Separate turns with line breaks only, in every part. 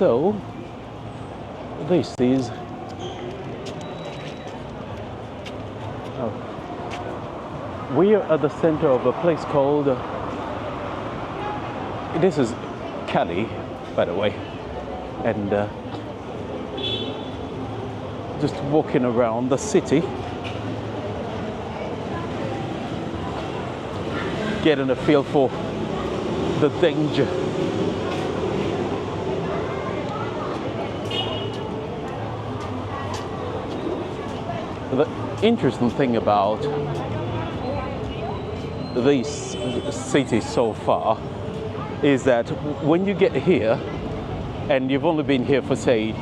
So this is we are at the center of a place called this is Cali, by the way, and just walking around the city, getting a feel for the danger. The interesting thing about this city so far is that when you get here and you've only been here for say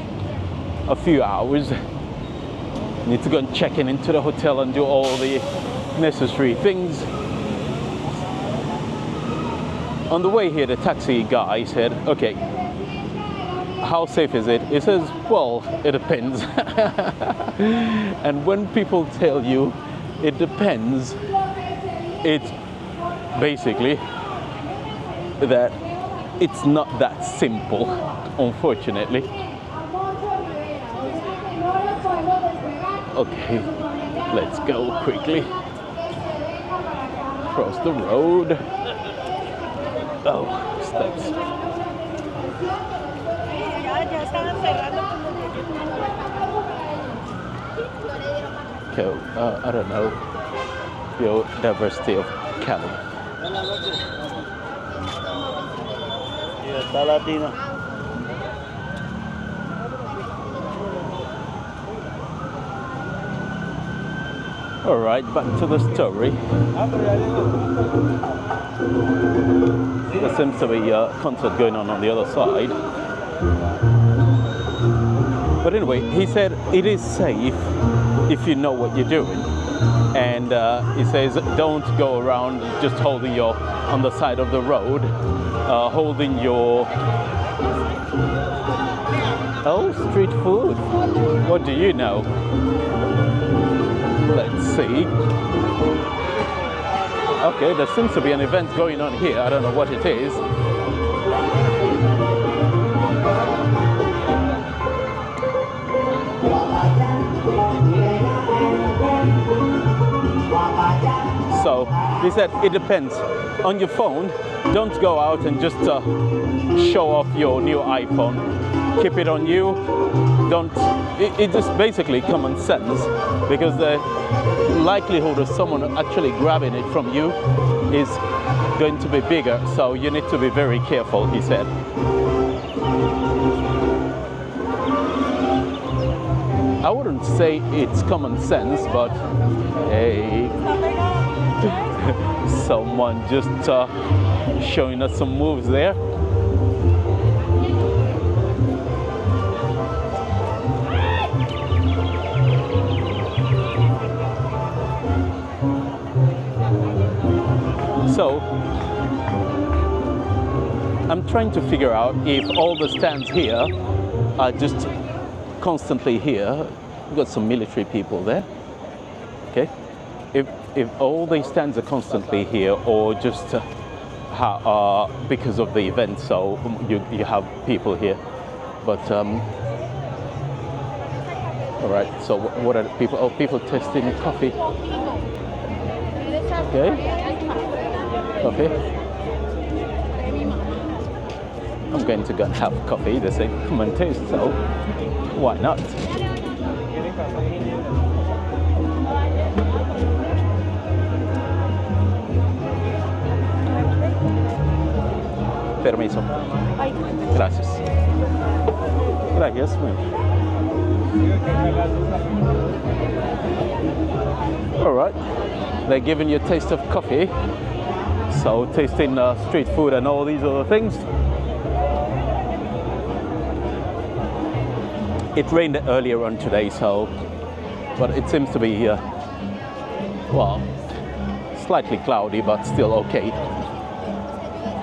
a few hours, you need to go and check into the hotel and do all the necessary things. On the way here, the taxi guy said, okay, how safe is it? He says, well, it depends. And when people tell you it depends, it's basically that it's not that simple, unfortunately. Okay, let's go quickly across the road. Oh, steps. Okay, I don't know, biodiversity of Cali. All right, back to the story. There seems to be a concert going on the other side. But anyway, he said it is safe if you know what you're doing. And he says don't go around just holding your on the side of the road, holding your street food. What do you know? Let's see. Okay, there seems to be an event going on here. I don't know what it is. So he said it depends. On your phone, don't go out and just show off your new iPhone. Keep it on you. Don't. It's just basically common sense, because the likelihood of someone actually grabbing it from you is going to be bigger. So you need to be very careful, he said. I wouldn't say it's common sense, but hey, someone just showing us some moves there. So I'm trying to figure out if all the stands here are just constantly here. We've got some military people there. Okay, if all the stands are constantly here, or just because of the event, so you have people here. But all right. So what are the people? Oh, people testing coffee. Okay. Coffee. I'm going to go and have coffee. They say come and taste, so why not? Permiso. Gracias. Gracias. All right. They're giving you a taste of coffee. So tasting street food and all these other things. It rained earlier on today, so, but it seems to be, well, slightly cloudy, but still okay.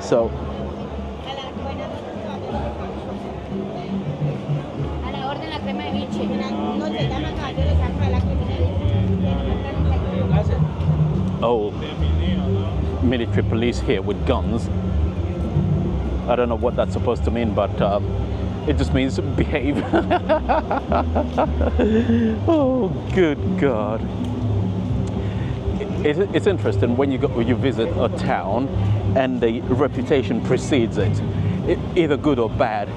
So, oh, military police here with guns. I don't know what that's supposed to mean, but It just means behave. Oh, good God. It's interesting when you visit a town and the reputation precedes it, either good or bad.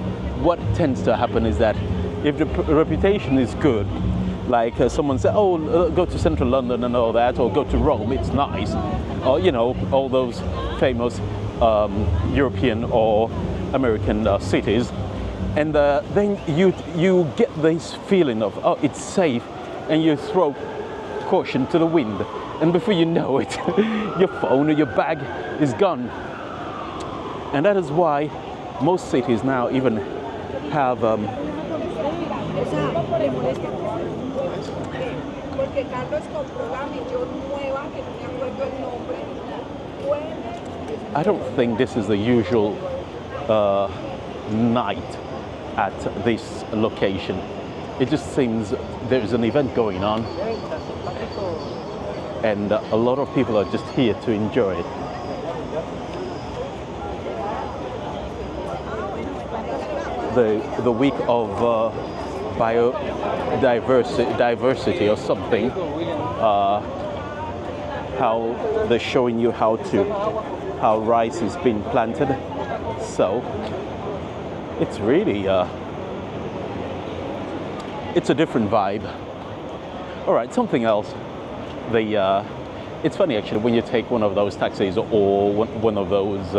What tends to happen is that if the reputation is good, like someone said, oh, go to central London and all that, or go to Rome, it's nice, or you know, all those famous European or American cities, and then you get this feeling of, oh, it's safe, and you throw caution to the wind, and before you know it, your phone or your bag is gone. And that is why most cities now even have I don't think this is the usual night at this location. It just seems there's an event going on, and a lot of people are just here to enjoy it. The week of biodiversity or something, how they're showing you how rice is being planted. So it's really it's a different vibe. All right, something else. It's funny actually when you take one of those taxis or one of those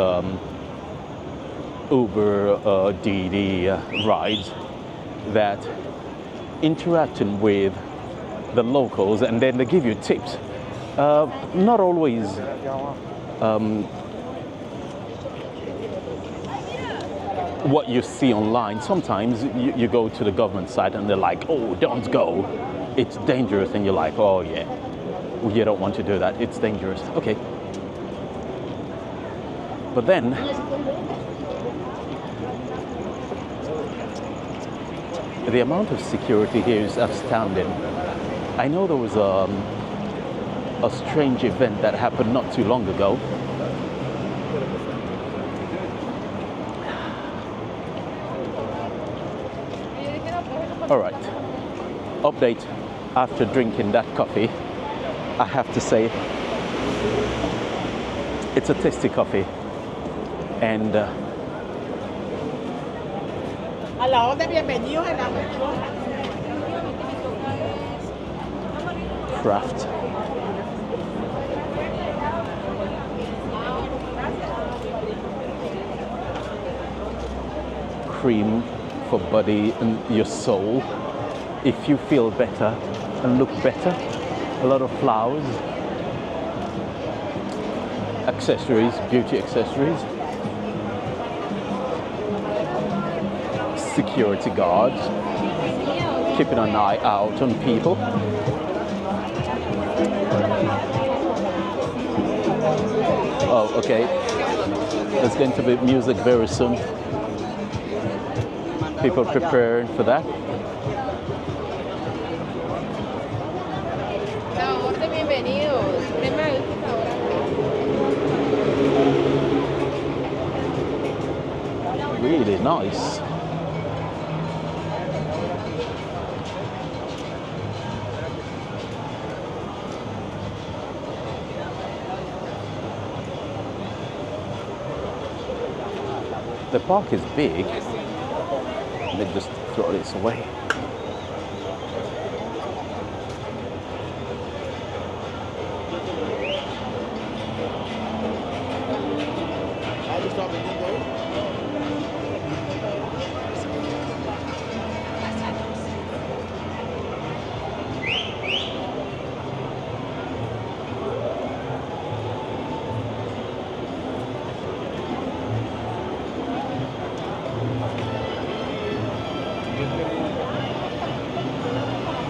Uber DD rides, that interacting with the locals and then they give you tips. Not always what you see online. Sometimes you go to the government site and they're like, oh, don't go, it's dangerous, and you're like, oh yeah, you don't want to do that, it's dangerous. Okay. But then the amount of security here is outstanding. I know there was a strange event that happened not too long ago. All right, update after drinking that coffee. I have to say, it's a tasty coffee, and craft. Cream for body and your soul. If you feel better and look better, a lot of flowers, accessories, beauty accessories, security guards, keeping an eye out on people. Oh, okay. There's going to be music very soon. People preparing for that. Really nice. The park is big. Let me just throw this away.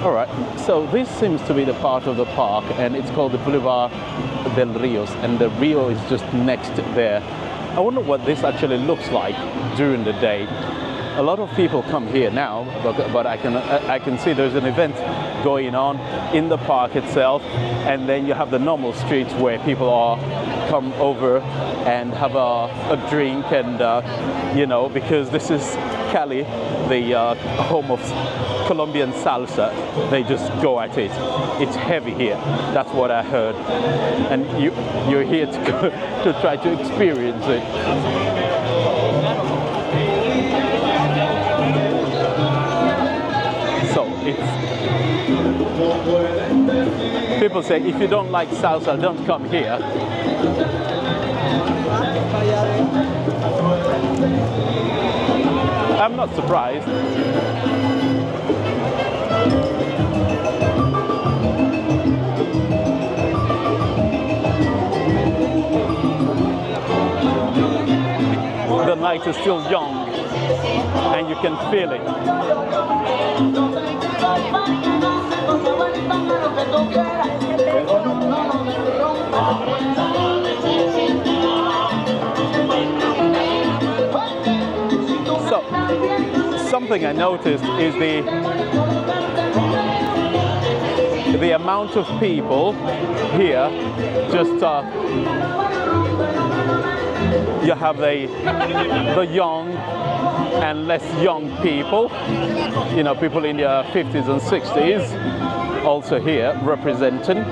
All right, so this seems to be the part of the park, and it's called the Boulevard del Rios, and the Rio is just next there. I wonder what this actually looks like during the day. a lot of people come here now, but I can see there's an event going on in the park itself, and then you have the normal streets where people are come over and have a drink, and you know, because this is Cali, the home of Colombian salsa. They just go at it. It's heavy here. That's what I heard, and you're here to try to experience it. So people say if you don't like salsa, don't come here. I'm not surprised. The night is still young, and you can feel it. So, something I noticed is the amount of people here. Just you have the young and less young people, you know, people in their 50s and 60s also here representing.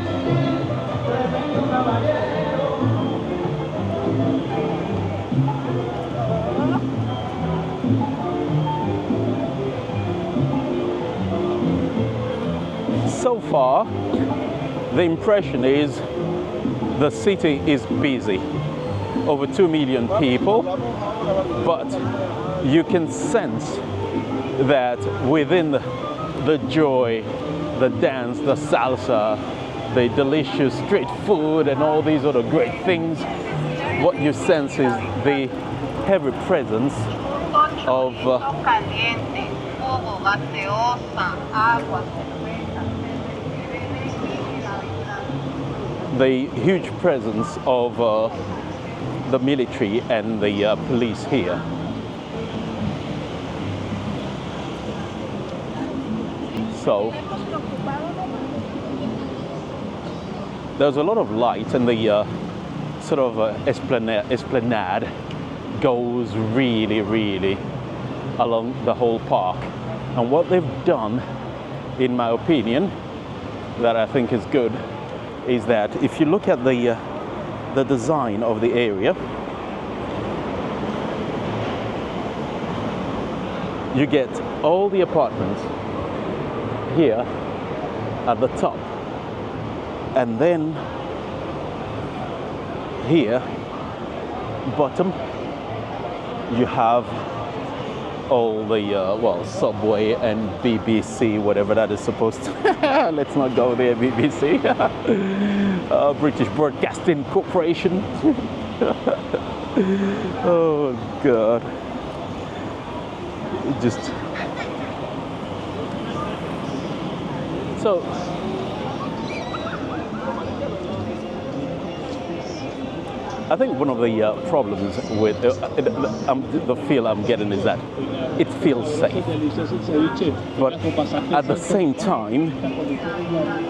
So far, the impression is the city is busy. Over 2 million people, but you can sense that within the joy, the dance, the salsa, the delicious street food, and all these other great things, what you sense is the heavy presence of the huge presence of the military and the police here. So there's a lot of light, and the sort of esplanade goes really along the whole park. And what they've done, in my opinion, that I think is good, is that if you look at the design of the area, you get all the apartments here at the top, and then here bottom you have all the well, Subway and BBC, whatever that is supposed to. Let's not go there, BBC. British Broadcasting Corporation. Oh God. It just. So. I think one of the problems with the feel I'm getting is that it feels safe, but at the same time,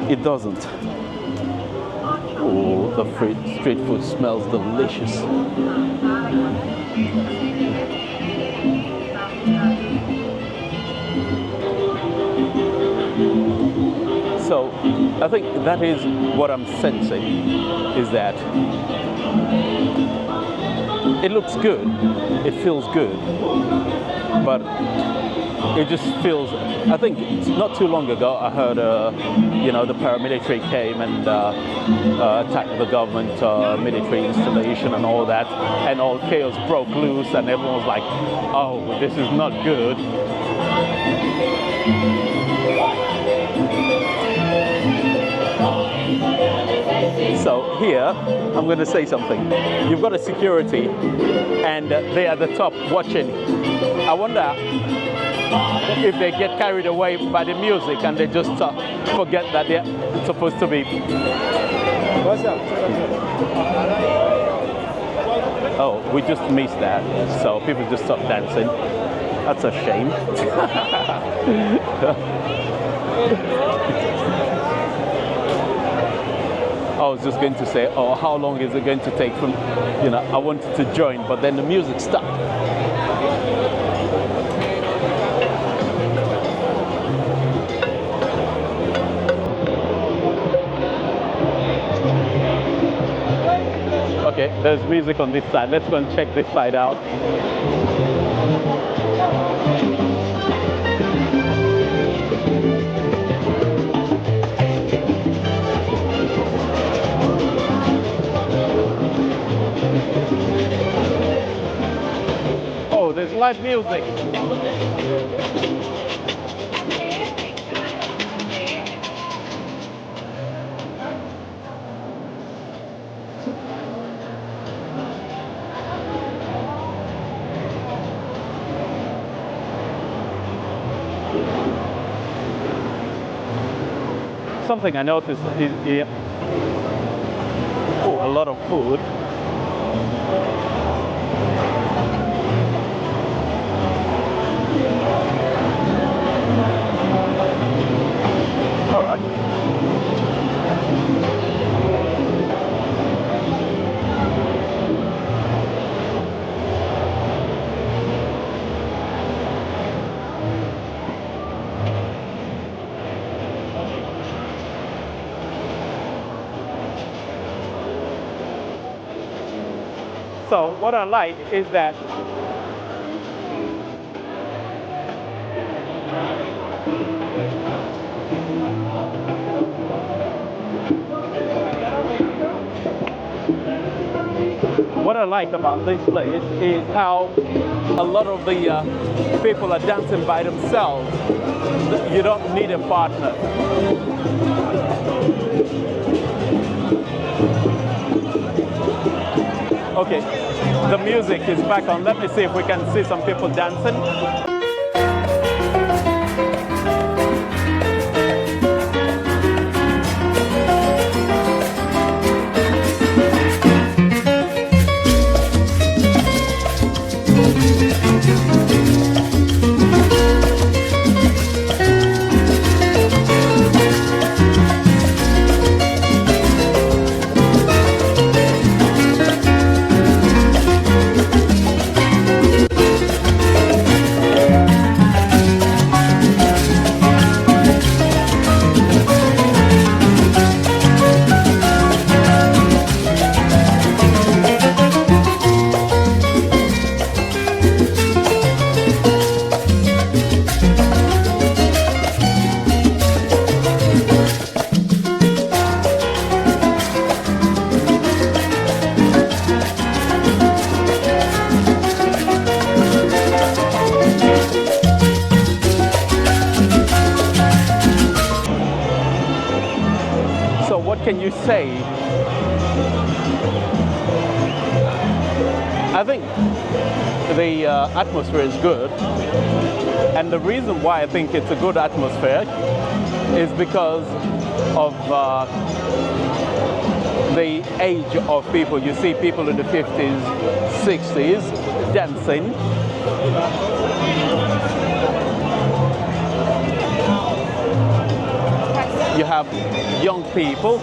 it doesn't. Oh, the street food smells delicious. So I think that is what I'm sensing, is that it looks good, it feels good, but it just feels, I think not too long ago I heard, you know, the paramilitary came and attacked the government military installation and all that, and all chaos broke loose, and everyone was like, oh, this is not good. So here, I'm going to say something. You've got a security, and they're at the top watching. I wonder if they get carried away by the music and they just forget that they're supposed to be. What's up? Oh, we just missed that. So people just stopped dancing. That's a shame. I was just going to say, oh, how long is it going to take from, I wanted to join, but then the music stopped. Okay, there's music on this side. Let's go and check this side out. Oh, there's live music. Something I noticed is a lot of food. All right. So what I like is that about this place is how a lot of the people are dancing by themselves. You don't need a partner. Okay, the music is back on. Let me see if we can see some people dancing. Can you say? I think the atmosphere is good, and the reason why I think it's a good atmosphere is because of the age of people. You see people in the 50s, 60s dancing. You have young people.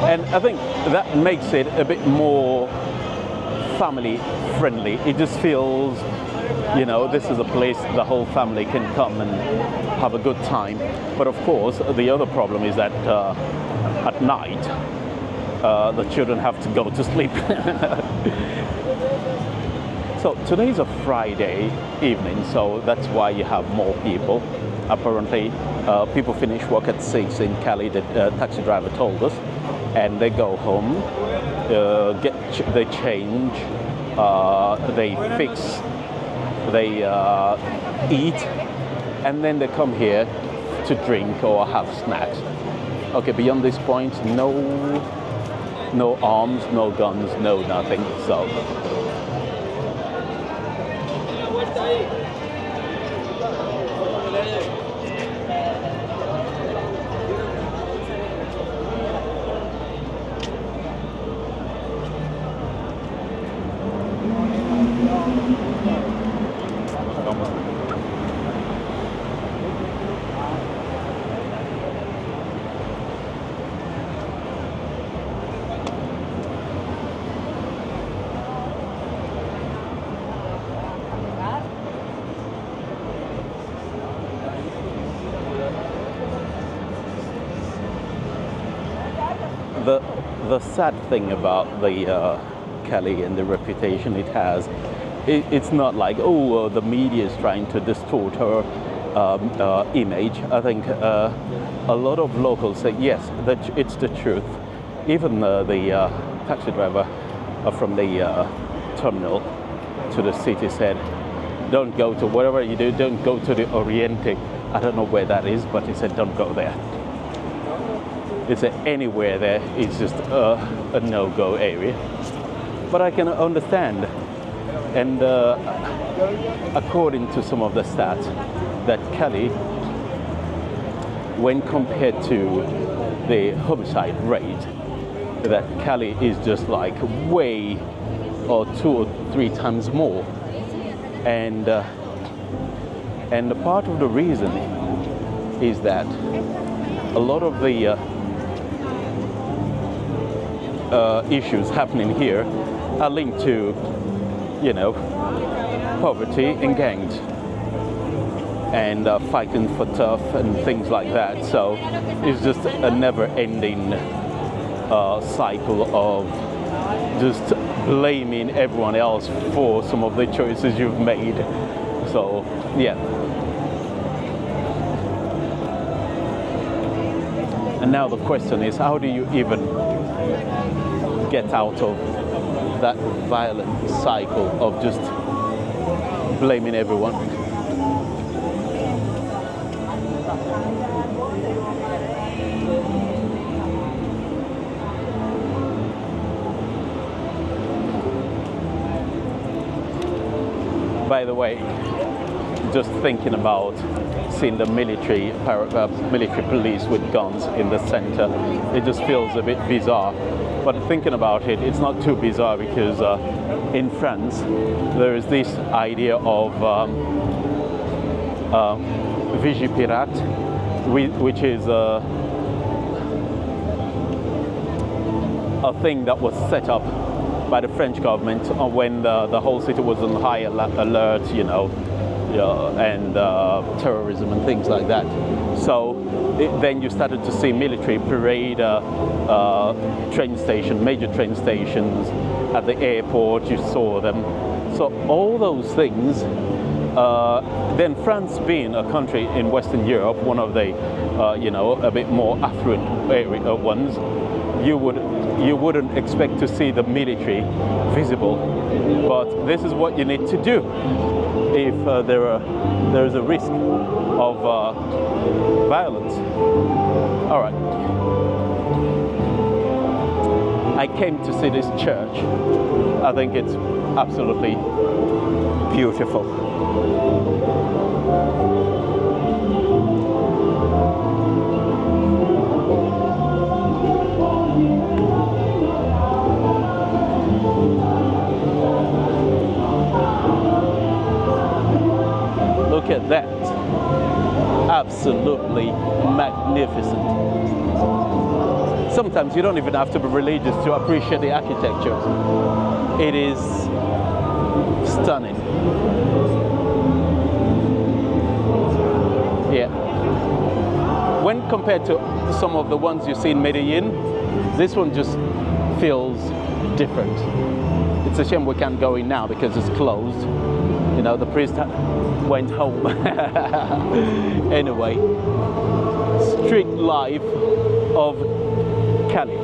And I think that makes it a bit more family friendly. It just feels, this is a place the whole family can come and have a good time. But of course, the other problem is that at night, the children have to go to sleep. So today's a Friday evening, so that's why you have more people. Apparently, people finish work at 6 in Cali, the taxi driver told us, and they go home, they change, they fix, they eat, and then they come here to drink or have snacks. Okay, beyond this point, no arms, no guns, no nothing. So the sad thing about the Cali and the reputation it has, it's not like, oh, the media is trying to distort her image. I think a lot of locals say yes, that it's the truth. Even the taxi driver from the terminal to the city said, don't go to whatever you do, don't go to the Oriente. I don't know where that is, but he said don't go there. He said anywhere there is just a no-go area. But I can understand, and according to some of the stats, that Cali, when compared to the homicide rate, that Cali is just like way or 2 or 3 times more. And part of the reason is that a lot of the issues happening here are linked to, you know, poverty and gangs and fighting for turf and things like that. So it's just a never-ending cycle of just blaming everyone else for some of the choices you've made. So yeah. And now the question is, how do you even get out of that violent cycle of just blaming everyone? By the way, just thinking about seeing the military police with guns in the center, it just feels a bit bizarre. But thinking about it, it's not too bizarre because in France there is this idea of Vigipirate, which is a thing that was set up by the French government when the whole city was on high alert, you know, and terrorism and things like that. So then you started to see military parade train station, major train stations at the airport. You saw them. So all those things. Then France, being a country in Western Europe, one of the you know, a bit more affluent ones, you wouldn't expect to see the military visible, but this is what you need to do if there is a risk of violence. All right. I came to see this church. I think it's absolutely beautiful. Look at that. Absolutely magnificent. Sometimes you don't even have to be religious to appreciate the architecture. It is stunning. Yeah. When compared to some of the ones you see in Medellin, this one just feels different. It's a shame we can't go in now because it's closed. You know, the priest went home. Anyway, street life of Cali.